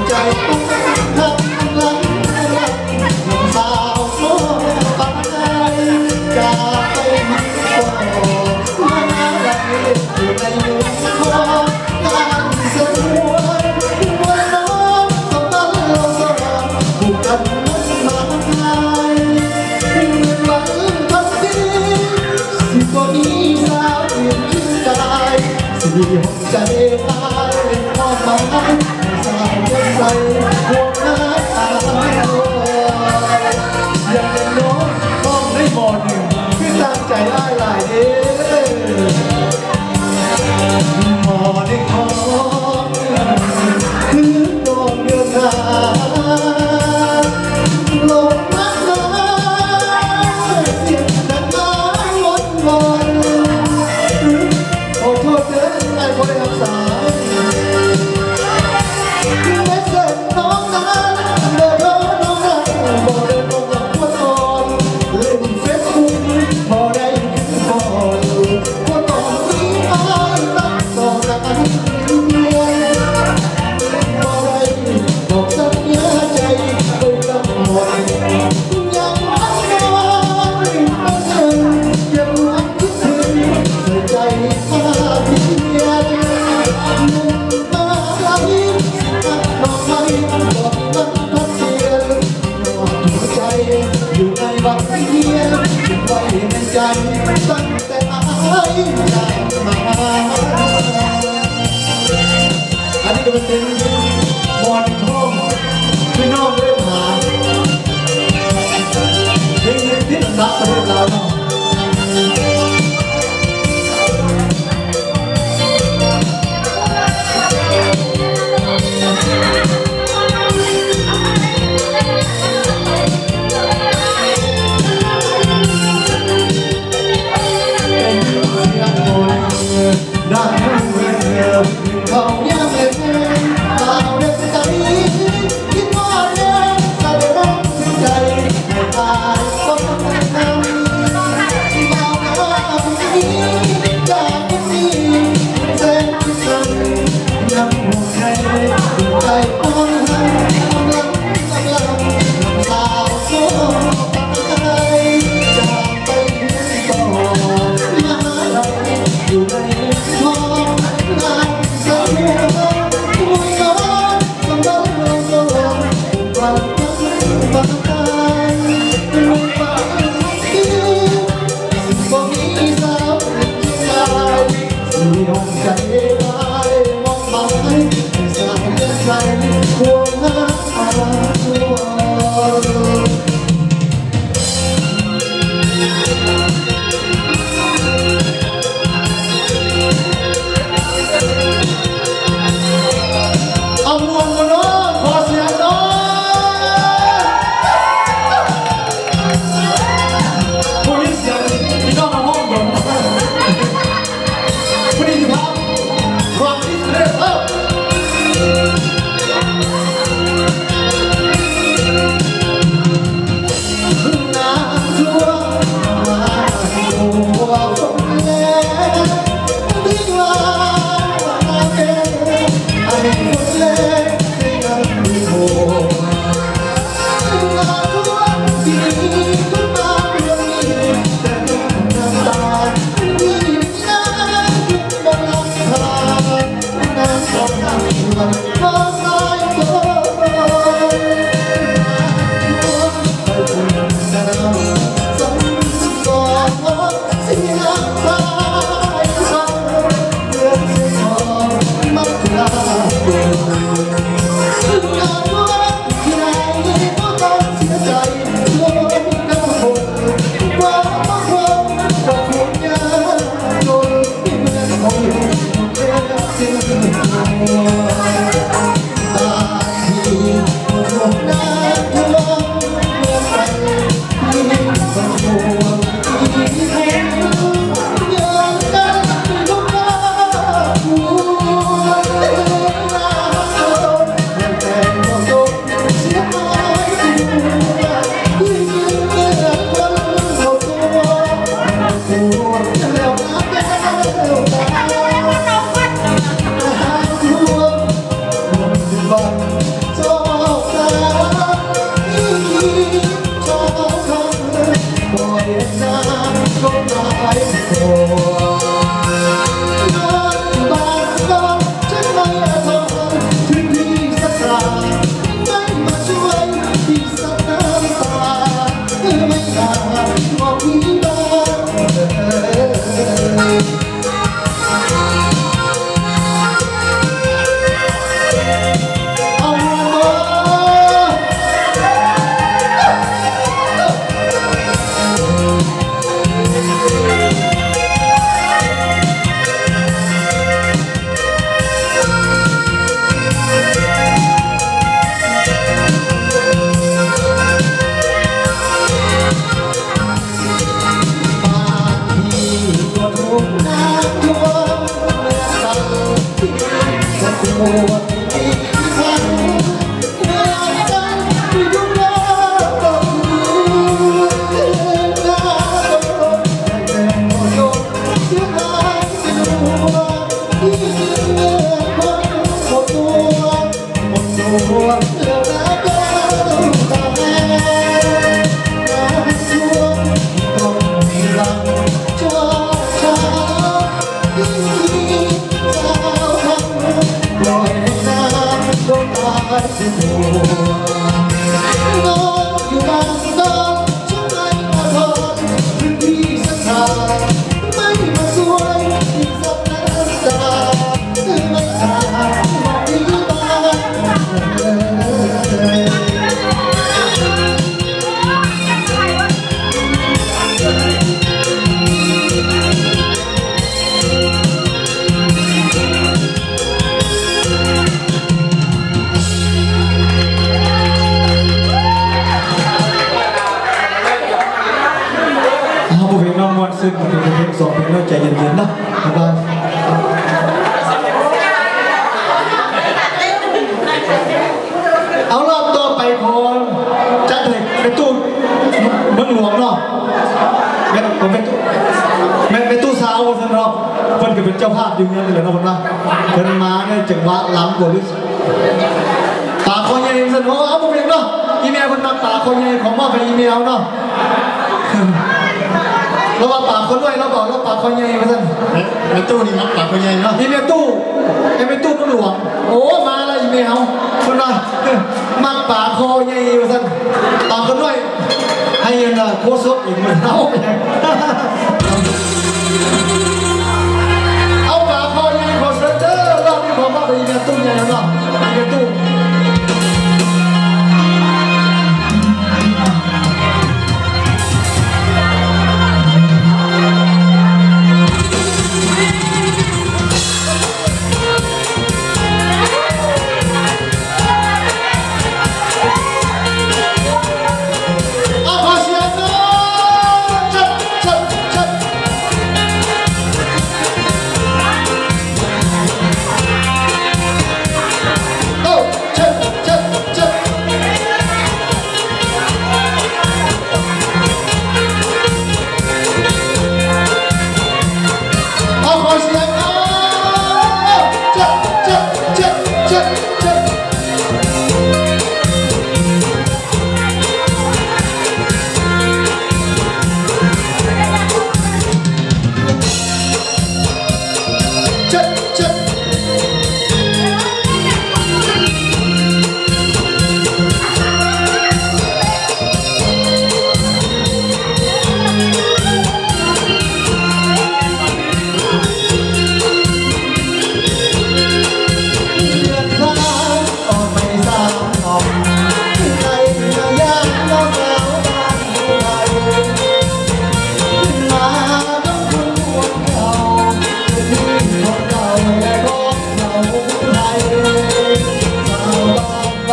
ใจต้องทำลังสาวโซ่ปักใจจะไปก็มาอะไรอยู่ในมือคอการเสียหัวน้องต้องตั้งเราสว่างผูกกันมันมาไกลเงินวันทันทีสิตัวนี้สาวเปลี่ยนยิ่งกายสิห้องใจตายพ่อมาสาวเดินใส่หัวหน้าตาอย่างเป็นน้องต้องได้หมดคือตั้งใจไล่หลายเด้หมอได้ขอคือโดนเดือดร้อนลงมาเสียงดังมาวนวนขอโทษเด้อไอ้คนได้รักษาไม่เสร็จน้องนั้นเดินน้องนั้นบ่เดินน้องนั้นว่าตอนเล่นเฟซบุ๊กพอได้ขึ้นก่อนว่าตอนนี้มารักต่อกันบอกสัญญาใจไปกับหมดยังรักน้อยไม่เดินยังรักคิดถึงใส่ใจข้าเพียรนุ่มมาลาวินน้องไม่บอกมันพัดเทียนนอนหัวใจอยู่ในวังเทียนเก็บไว้ในใจตั้งแต่อายได้มาอันนี้ก็เป็นบอลห้องพี่น้องเล่นหาเพลงนี้ที่รักประเทศเราเนาะได้เขายังเล่นเราเด็กใจคิดว่าเล่นเราได้รักใจไม่ตายก็ต้องทำเราหน้าผู้นี้จากนี้เส้นที่สั่นยังห่วงใยใจต้องทำลังสาวโซ่ปักใจจากไปต่อมาอะไรอยู่ในท้องนางเสียหัวน้องต้องเดินลงวันบังตายไม่ฝันที่บ่มีสาวที่ตายสี่ห้องใจตายมองมาให้สาวเดินใส่หัวหน้าตัวเอามวลกันเนาะขอเสียงหน่อยผู้นี้เสียงพี่น้องมาห้องผมผู้นี้สิครับความที่เรียกน้ำท่วมมาหัวผมแล้ดิ้งลาเกไอ้คนเล็ก นอนบางนอนฉันไม่ทนถึงที่สักคราไม่มาช่วยที่สักน้ำตาไม่อาจบอกพี่บ้างปวดอีกครั้งเมื่อฉันที่ยุ่งยากต้องหน้าต้องแต่โยนเสียหายที่ตัวที่เหนื่อยคนหมดตัวเหลือแต่ก็ต้องตาแม่งานช่วงต้องมีหลังชอบช้าที่สาวทำปล่อยให้น้ำต้องตายที่หัวนอนอยู่บางนอนฉันไม่มาทนถึงที่สักคราไม่มาสวยที่สักน้ำตาไม่อาจบอกพี่บ้างเพลงน้องมวนซึ่งเป็นเพลงสองเพลงน้องใจเย็นๆนะสบายเอารอบต่อไปพอจัดเลยไปตู้เมืองหลวงเนาะผมเป็นตู้สาวซะเนาะเพิ่นก็เป็นเจ้าภาพอยู่เงี้ยเลยนะคนว่าเพิ่นมาในจังหวะล้ำกว่าลึกปากคอใหญ่ซะเนาะเอาเพลงเนาะอีเมลเพิ่นมาปากคอใหญ่ของมาเป็นอีเมลเนาะเราว่าปากคนด้วยเราบอกเราปากคนใหญ่มาสั่นในตู้นี่มัดปากคนใหญ่เนาะนี่เป็นตู้เป็นตู้หลวงโอ้มาแล้วอีเมลคนว่ามัดปากคอใหญ่มาสั่นปากคนด้วยให้ยังน่ะโคซบอีกเหมือนเอาเอาปากคอใหญ่โคซบเจอเราไม่พอมาเป็นอีเมลตู้ใหญ่เนาะอีเมลตู้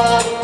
บ